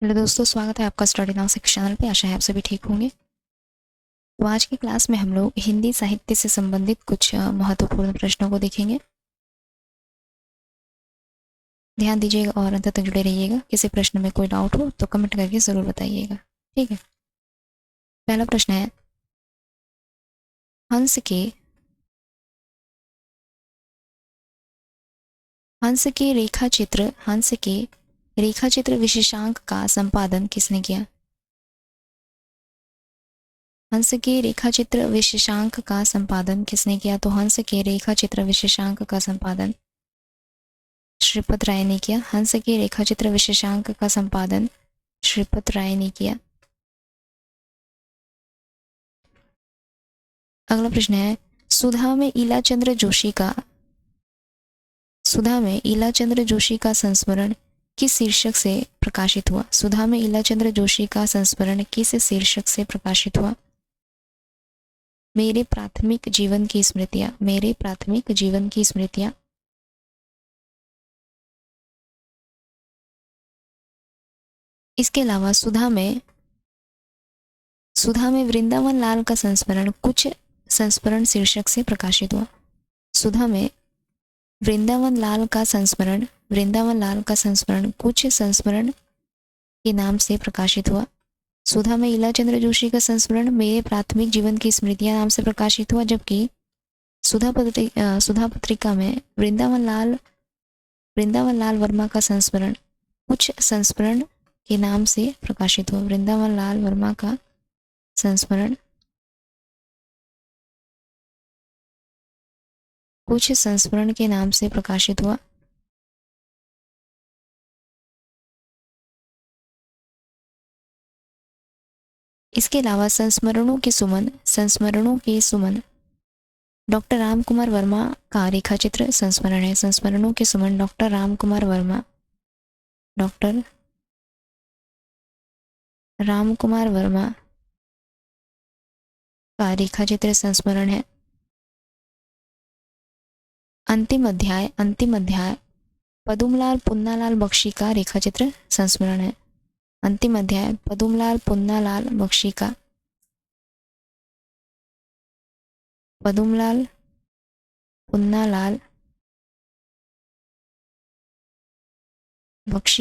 Hello दोस्तों, स्वागत है आपका स्टडी नाउ सिक्स चैनल पे। आशा है आप सभी ठीक होंगे। तो आज की क्लास में हम लोग हिंदी साहित्य से संबंधित कुछ महत्वपूर्ण प्रश्नों को देखेंगे। ध्यान दीजिएगा और अंत तक जुड़े रहिएगा। किसी प्रश्न में कोई डाउट हो तो कमेंट करके ज़रूर बताइएगा, ठीक है। पहला प्रश्न है, हंस के हंस के रेखाचित्र विशेषांक का संपादन किसने किया? हंस के रेखाचित्र विशेषांक का संपादन किसने किया? तो हंस के रेखाचित्र विशेषांक का संपादन श्रीपत राय ने किया। हंस के रेखाचित्र विशेषांक का संपादन श्रीपत राय ने किया। अगला प्रश्न है, सुधा में ईलाचंद्र जोशी का संस्मरण किस शीर्षक से प्रकाशित हुआ? सुधा में ईलाचंद्र जोशी का संस्मरण किस शीर्षक से प्रकाशित हुआ? मेरे प्राथमिक जीवन की स्मृतियां। इसके अलावा सुधा में वृंदावन लाल का संस्मरण कुछ संस्मरण शीर्षक से प्रकाशित हुआ। सुधा में वृंदावन लाल का संस्मरण कुछ संस्मरण के नाम से प्रकाशित हुआ। सुधा में ईलाचंद्र जोशी का संस्मरण मेरे प्राथमिक जीवन की स्मृतियां नाम से प्रकाशित हुआ, जबकि सुधा पत्रिका में वृंदावन लाल वर्मा का संस्मरण कुछ संस्मरण के नाम से प्रकाशित हुआ। वृंदावन लाल वर्मा का संस्मरण कुछ संस्मरण के नाम से प्रकाशित हुआ। इसके अलावा संस्मरणों के सुमन डॉक्टर राम कुमार वर्मा का रेखाचित्र संस्मरण है। संस्मरणों के सुमन डॉक्टर राम कुमार वर्मा का रेखाचित्र संस्मरण है। अंतिम अध्याय पदुमलाल पुन्नालाल बख्शी का रेखाचित्र संस्मरण है। अंतिम अध्याय पदुमलाल पुन्नालाल बख्शी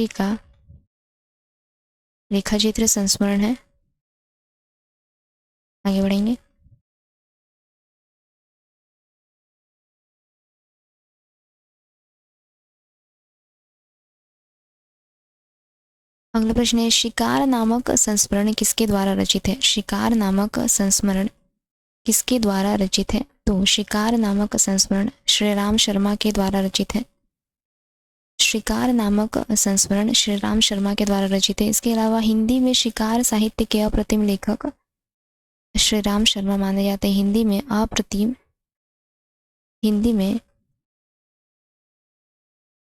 का रेखाचित्र संस्मरण है। आगे बढ़ेंगे। अगला प्रश्न है, शिकार नामक संस्मरण किसके द्वारा रचित है? शिकार नामक संस्मरण किसके द्वारा रचित है? तो शिकार नामक संस्मरण श्री राम शर्मा के द्वारा रचित है। शिकार नामक संस्मरण श्री राम शर्मा के द्वारा रचित है। इसके अलावा हिंदी में शिकार साहित्य के अप्रतिम लेखक श्री राम शर्मा माने जाते हैं।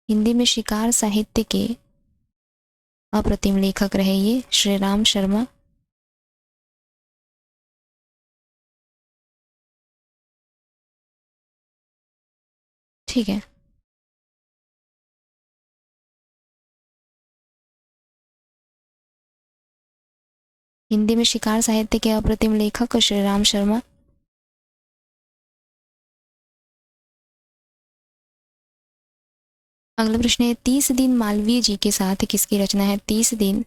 हिंदी में शिकार साहित्य के अप्रतिम लेखक रहे ये श्री राम शर्मा। ठीक है। हिंदी में शिकार साहित्य के अप्रतिम लेखक श्री राम शर्मा। अगला प्रश्न है, 30 दिन मालवीय जी के साथ किसकी रचना है? 30 दिन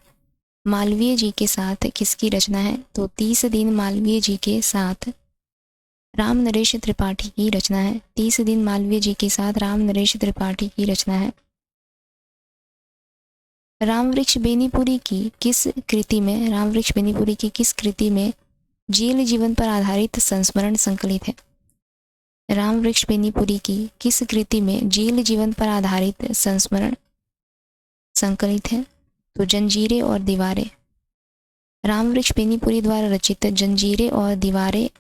मालवीय जी के साथ किसकी रचना है? तो 30 दिन मालवीय जी के साथ राम नरेश त्रिपाठी की रचना है। 30 दिन मालवीय जी के साथ राम नरेश त्रिपाठी की रचना है। रामवृक्ष बेनीपुरी की किस कृति में जेल जीवन पर आधारित संस्मरण संकलित है? रामवृक्ष बेनीपुरी की किस कृति में जेल जीवन पर आधारित संस्मरण संकलित है? तो जंजीरें और दीवारें। रामवृक्ष बेनीपुरी द्वारा रचित जंजीरें और दीवारें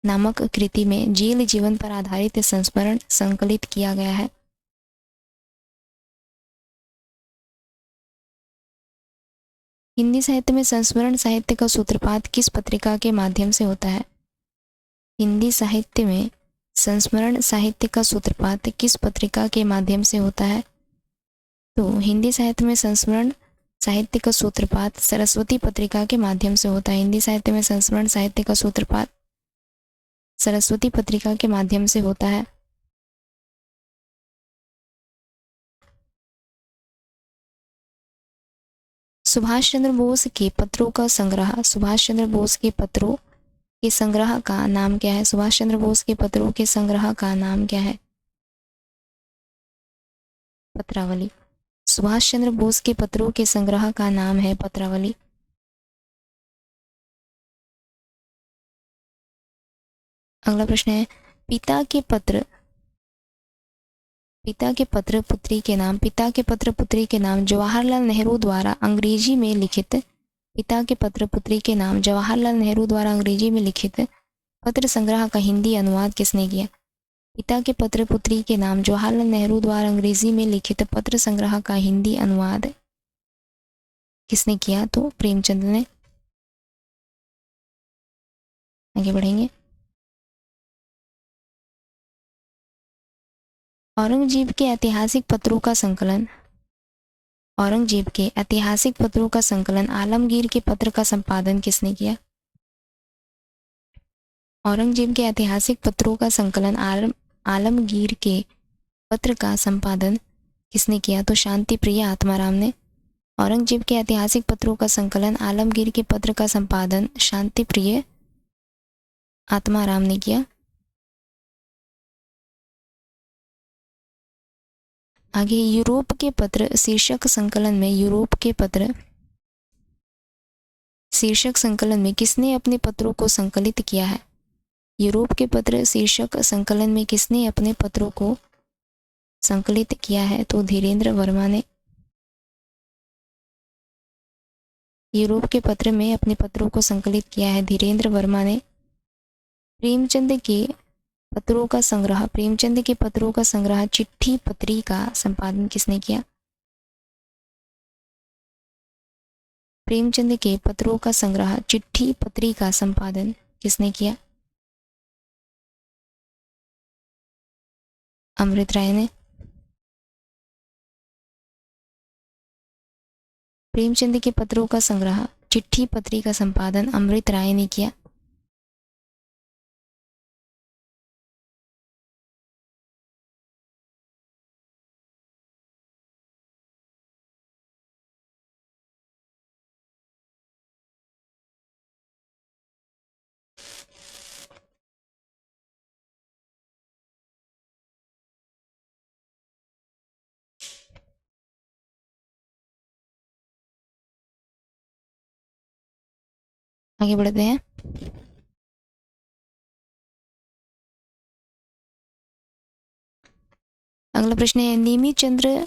नामक कृति में जेल जीवन पर आधारित संस्मरण संकलित किया गया है। हिंदी साहित्य में संस्मरण साहित्य का सूत्रपात किस पत्रिका के माध्यम से होता है? हिंदी साहित्य में संस्मरण साहित्य का सूत्रपात किस पत्रिका के माध्यम से होता है? तो हिंदी साहित्य में संस्मरण साहित्य का सूत्रपात सरस्वती पत्रिका के माध्यम से होता है। हिंदी साहित्य में संस्मरण साहित्य का सूत्रपात सरस्वती पत्रिका के माध्यम से होता है। सुभाष चंद्र बोस के पत्रों का संग्रह, सुभाष चंद्र बोस के पत्रों के संग्रह का नाम क्या है? सुभाष चंद्र बोस के पत्रों के संग्रह का नाम क्या है? पत्रावली। सुभाष चंद्र बोस के पत्रों के संग्रह का नाम है पत्रावली। अगला प्रश्न है, पिता के पत्र पुत्री के नाम, पिता के पत्र पुत्री के नाम जवाहरलाल नेहरू द्वारा अंग्रेजी में लिखित, पिता के पत्र पुत्री के नाम जवाहरलाल नेहरू द्वारा अंग्रेजी में लिखित पत्र संग्रह का हिंदी अनुवाद किसने किया? पिता के पत्र पुत्री के नाम जवाहरलाल नेहरू द्वारा अंग्रेजी में लिखित पत्र संग्रह का हिंदी अनुवाद किसने किया? तो प्रेमचंद ने। आगे बढ़ेंगे। औरंगजेब के ऐतिहासिक पत्रों का संकलन, औरंगजेब के ऐतिहासिक पत्रों का संकलन आलमगीर के पत्र का संपादन किसने किया? औरंगजेब के ऐतिहासिक पत्रों का संकलन आलमगीर के पत्र का संपादन किसने किया? तो शांति प्रिय आत्माराम ने। औरंगजेब के ऐतिहासिक पत्रों का संकलन आलमगीर के पत्र का संपादन शांति प्रिय आत्माराम ने किया। आगे, यूरोप के पत्र शीर्षक संकलन में, यूरोप के पत्र शीर्षक संकलन में किसने अपने पत्रों को संकलित किया है? यूरोप के पत्र शीर्षक संकलन में किसने अपने पत्रों को संकलित किया है? तो धीरेन्द्र वर्मा ने। यूरोप के पत्र में अपने पत्रों को संकलित किया है धीरेन्द्र वर्मा ने। प्रेमचंद के पत्रों का संग्रह, प्रेमचंद के पत्रों का संग्रह चिट्ठी पत्री का संपादन किसने किया? प्रेमचंद के पत्रों का संग्रह चिट्ठी पत्री का संपादन किसने किया? अमृत राय ने। प्रेमचंद के पत्रों का संग्रह चिट्ठी पत्री का संपादन अमृत राय ने किया। आगे बढ़ते हैं। अगला प्रश्न है, नेमी चंद्र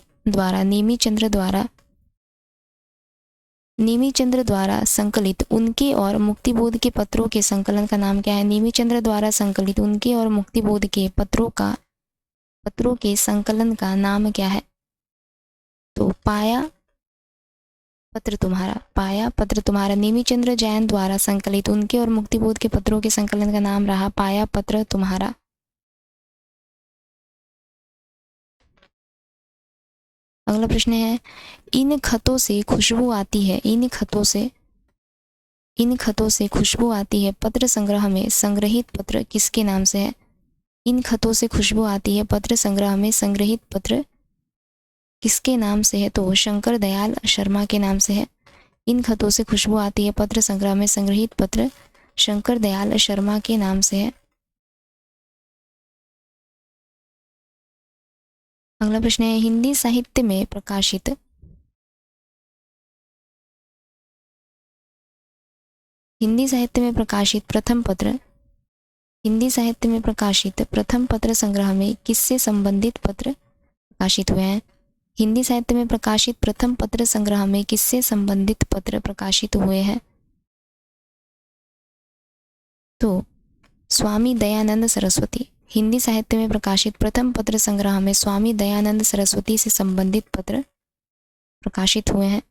द्वारा संकलित उनके और मुक्तिबोध के पत्रों के संकलन का नाम क्या है? नेमी चंद्र द्वारा संकलित उनके और मुक्तिबोध के पत्रों के संकलन का नाम क्या है? तो पाया पत्र तुम्हारा। नेमी चंद्र जैन द्वारा संकलित उनके और मुक्तिबोध के पत्रों के संकलन का नाम रहा पाया पत्र तुम्हारा। अगला प्रश्न है, इन खतों से खुशबू आती है, इन खतों से खुशबू आती है पत्र संग्रह में संग्रहित पत्र किसके नाम से है? इन खतों से खुशबू आती है पत्र संग्रह में संग्रहित पत्र किसके नाम से है? तो शंकर दयाल शर्मा के नाम से है। इन खतों से खुशबू आती है पत्र संग्रह में संग्रहित पत्र शंकर दयाल शर्मा के नाम से है। अगला प्रश्न है, हिंदी साहित्य में प्रकाशित प्रथम पत्र संग्रह में किससे संबंधित पत्र प्रकाशित हुए हैं? हिंदी साहित्य में प्रकाशित प्रथम पत्र संग्रह में किससे संबंधित पत्र प्रकाशित हुए हैं? तो स्वामी दयानंद सरस्वती। हिंदी साहित्य में प्रकाशित प्रथम पत्र संग्रह में स्वामी दयानंद सरस्वती से संबंधित पत्र प्रकाशित हुए हैं।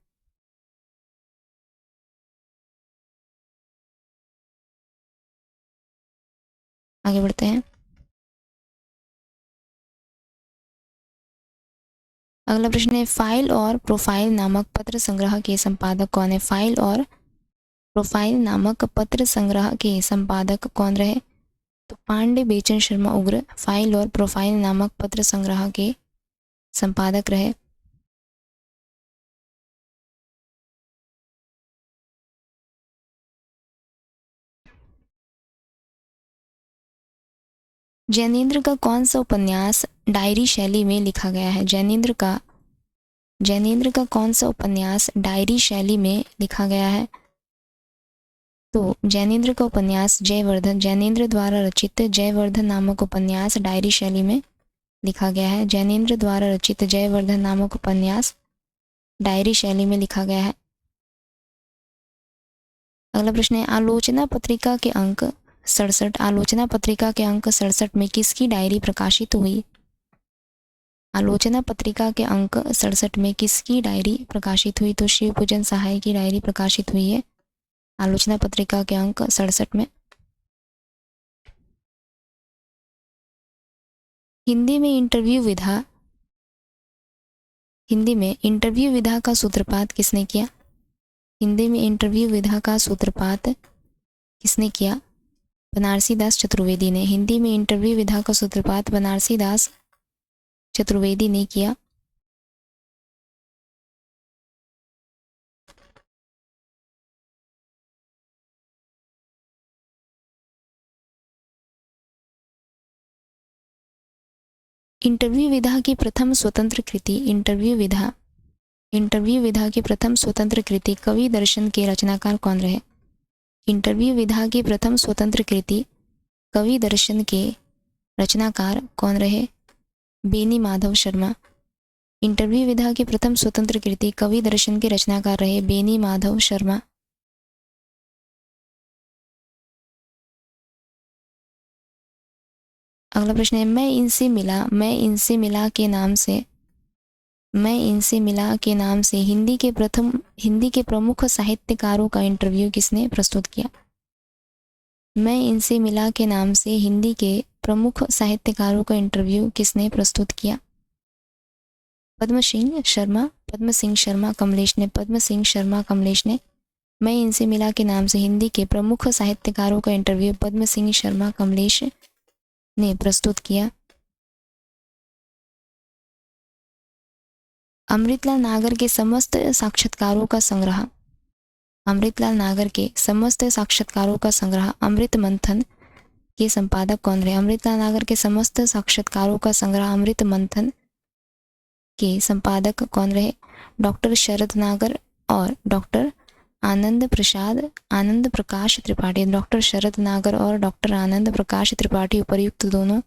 आगे बढ़ते हैं। अगला प्रश्न है फाइल और प्रोफाइल नामक पत्र संग्रह के संपादक कौन है? फाइल और प्रोफाइल नामक पत्र संग्रह के संपादक कौन रहे? तो पांडे बेचन शर्मा उग्र फाइल और प्रोफाइल नामक पत्र संग्रह के संपादक रहे। जैनेन्द्र का कौन सा उपन्यास डायरी शैली में लिखा गया है? जैनेन्द्र का कौन सा उपन्यास डायरी शैली में लिखा गया है? तो जैनेन्द्र का उपन्यास जयवर्धन, जैनेन्द्र द्वारा रचित जयवर्धन नामक उपन्यास डायरी शैली में लिखा गया है। जैनेन्द्र द्वारा रचित जयवर्धन नामक उपन्यास डायरी शैली में लिखा गया है। अगला प्रश्न है आलोचना पत्रिका के अंक 67, आलोचना पत्रिका के अंक 67 में किसकी डायरी प्रकाशित हुई? आलोचना पत्रिका के अंक 67 में किसकी डायरी प्रकाशित हुई? तो शिवपूजन सहाय की डायरी प्रकाशित हुई है आलोचना पत्रिका के अंक 67 में। हिंदी में इंटरव्यू विधा का सूत्रपात किसने किया? हिंदी में इंटरव्यू विधा का सूत्रपात किसने किया? बनारसी दास चतुर्वेदी ने। हिंदी में इंटरव्यू विधा का सूत्रपात बनारसी दास चतुर्वेदी ने किया। इंटरव्यू विधा की प्रथम स्वतंत्र कृति इंटरव्यू विधा की प्रथम स्वतंत्र कृति कवि दर्शन के रचनाकार कौन रहे? इंटरव्यू विधा की प्रथम स्वतंत्र कृति कवि दर्शन के रचनाकार कौन रहे? बेनी माधव शर्मा। इंटरव्यू विधा की प्रथम स्वतंत्र कृति कवि दर्शन के रचनाकार रहे बेनी माधव शर्मा। अगला प्रश्न है मैं इनसे मिला के नाम से हिंदी के प्रमुख साहित्यकारों का इंटरव्यू किसने प्रस्तुत किया? मैं इनसे मिला के नाम से हिंदी के प्रमुख साहित्यकारों का इंटरव्यू किसने प्रस्तुत किया? पद्म सिंह शर्मा कमलेश ने मैं इनसे मिला के नाम से हिंदी के प्रमुख साहित्यकारों का इंटरव्यू पद्म सिंह शर्मा कमलेश ने प्रस्तुत किया। अमृतलाल नागर के समस्त साक्षात्कारों का संग्रह अमृत मंथन के संपादक कौन रहे? अमृतलाल नागर के समस्त साक्षात्कारों का संग्रह अमृत मंथन के संपादक कौन रहे? डॉक्टर शरद नागर और डॉक्टर आनंद प्रकाश त्रिपाठी। डॉक्टर शरद नागर और डॉक्टर आनंद प्रकाश त्रिपाठी उपर्युक्त दोनों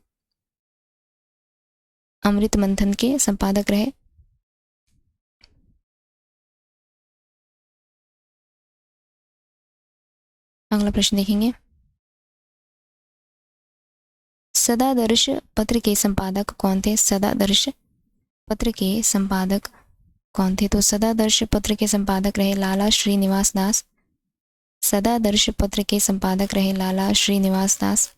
अमृत मंथन के संपादक रहे। अगला प्रश्न देखेंगे सदादर्श पत्र के संपादक कौन थे? सदादर्श पत्र के संपादक कौन थे? तो सदादर्श पत्र के संपादक रहे लाला श्रीनिवास दास। सदादर्श पत्र के संपादक रहे लाला श्रीनिवास दास।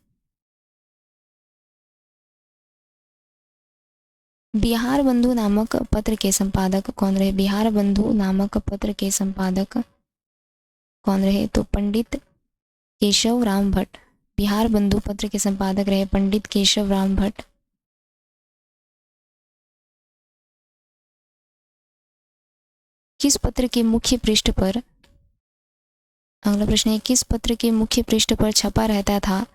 बिहार बंधु नामक पत्र के संपादक कौन रहे? बिहार बंधु नामक पत्र के संपादक कौन रहे? तो पंडित केशव राम भट्ट। बिहार बंधु पत्र के संपादक रहे पंडित केशव राम भट्ट। किस पत्र के मुख्य पृष्ठ पर अगला प्रश्न है किस पत्र के मुख्य पृष्ठ पर छपा रहता था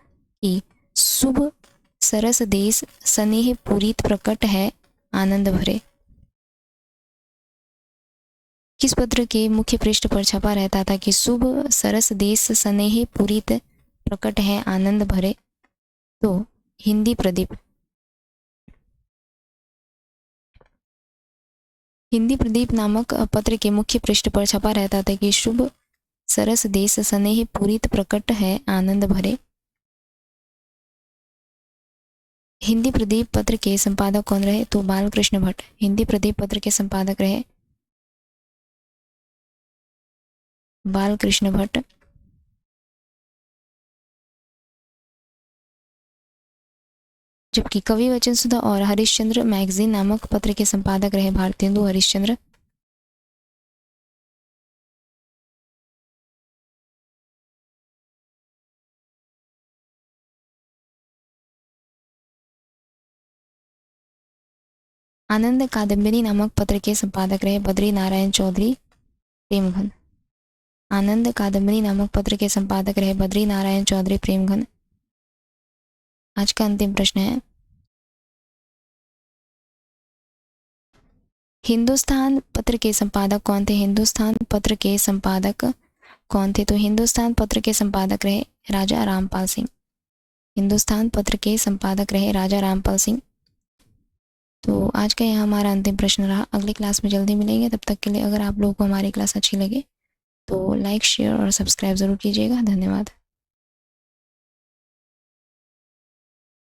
कि शुभ सरस देश स्नेह पूरित प्रकट है आनंद भरे? किस पत्र के मुख्य पृष्ठ पर छपा रहता था कि शुभ सरस देश स्नेह पूरित प्रकट है आनंद भरे? तो हिंदी प्रदीप। हिंदी प्रदीप नामक पत्र के मुख्य पृष्ठ पर छपा रहता था कि शुभ सरस देश स्नेह पूरित प्रकट है आनंद भरे। हिंदी प्रदीप पत्र के संपादक कौन रहे? तो बालकृष्ण भट्ट। हिंदी प्रदीप पत्र के संपादक रहे बालकृष्ण भट्ट। जबकि कवि वचन सुधा और हरिश्चंद्र मैगजीन नामक पत्र के संपादक रहे भारतेंदु हरिश्चंद्र। आनंद कादम्बिनी नामक पत्र के संपादक रहे बद्री नारायण चौधरी प्रेमघन। आनंद कादम्बिनी नामक पत्र के संपादक रहे बद्री नारायण चौधरी प्रेमघन। आज का अंतिम प्रश्न है, हिंदुस्तान पत्र के संपादक कौन थे? हिंदुस्तान पत्र के संपादक कौन थे? तो हिंदुस्तान पत्र के संपादक रहे राजा रामपाल सिंह। हिंदुस्तान पत्र के संपादक रहे राजा रामपाल सिंह। तो आज का यह हमारा अंतिम प्रश्न रहा। अगली क्लास में जल्दी मिलेंगे। तब तक के लिए अगर आप लोगों को हमारी क्लास अच्छी लगे तो लाइक, शेयर और सब्सक्राइब ज़रूर कीजिएगा। धन्यवाद।